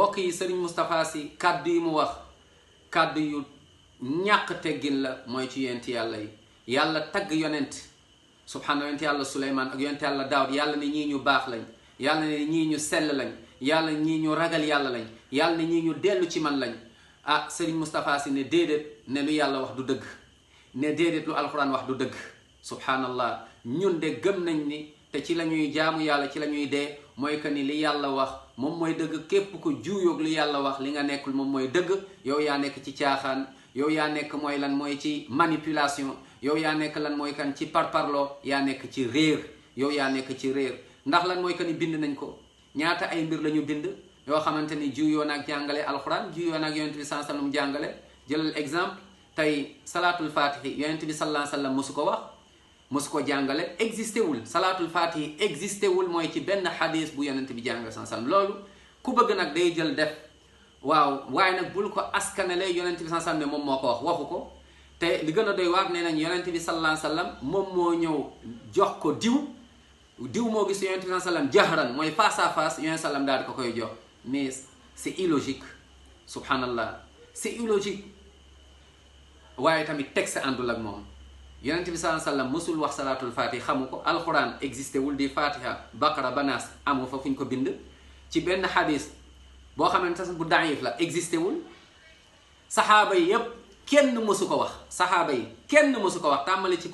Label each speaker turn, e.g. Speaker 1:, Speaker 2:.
Speaker 1: mbokk yi Serigne Moustapha Sy kàddu yi mu wax kàddu yu ñàkk teggin la mooy ci yonent yàlla yi. yàlla tagg yonent subhaana yonent yàlla Suleymaan ak yonent yàlla Daawud yàlla ne ñii ñu baax lañ, yàlla ne ñii ñu sell lañ, yàlla ñii ñu ragal yàlla lañ, yàlla ne ñii ñu dellu ci man lañ. ah Serigne Moustapha Sy ne déedéet, ne lu yàlla wax du dëgg, ne déedéet lu alxuraan wax du dëgg. subhaanallah, ñun de gëm nañ ni te ci la ñuy jaamu yàlla, ci la ñuy dee, mooy que ni li yàlla wax moom mooy dëgg. képp ku juuyoog li yàlla wax li nga nekkul moom mooy dëgg. yow yaa nekk ci caaxaan, yow yaa nekk mooy lan mooy ci manipulation, yow yaa nekk lan mooy kan ci parparloo, yaa nekk ci réer, yow yaa nekk ci réer. ndax lan mooy que ni bind nañ ko ñaata ay mbir la ñu bind yoo xamante ni juyoo naag jàngale alxuraan, juyoo naag yonent bi sallallahu alayhi wasallam jàngale. jëlal exemple tey salaatul fatihi yonent bi sallallahu alayhi wasallam mosu ko wax, mosu ko jàngale, existé wul. salaatul fatihi existé wul mooy ci benn xadis bu yonent bi jàngale sallallahu alayhi wasallam. loolu ku bëgg nag day jël def waaw, waaye nag bul ko askanale yonent bi sallallahu alayhi wasallam ne moom moo ko wax, waxu ko. te li gën a doy waar nee nañ yonent bi sallallahu alayhi wasallam moom moo ñëw jox ko diw moo gis yonent bi sallallahu alayhi wasallam jahran mooy face à face, yonent sallam daal di ko koy jox. mais c'est illogique, subhanallah, c'est illogique. waaye tamit texte àndul ak moom. yonent bi sallallahu alayhi wasallam mësul wax salaatul fatiha, xamu ko. alquran existé wul di fatiha baqara banaas amu fa fu ñu ko bind. ci benn xadis boo xamante ne bu daif la existé wul. saxaaba yi yépp kenn mësu ko wax, saxaaba yi kenn mësu ko wax tàmmale ci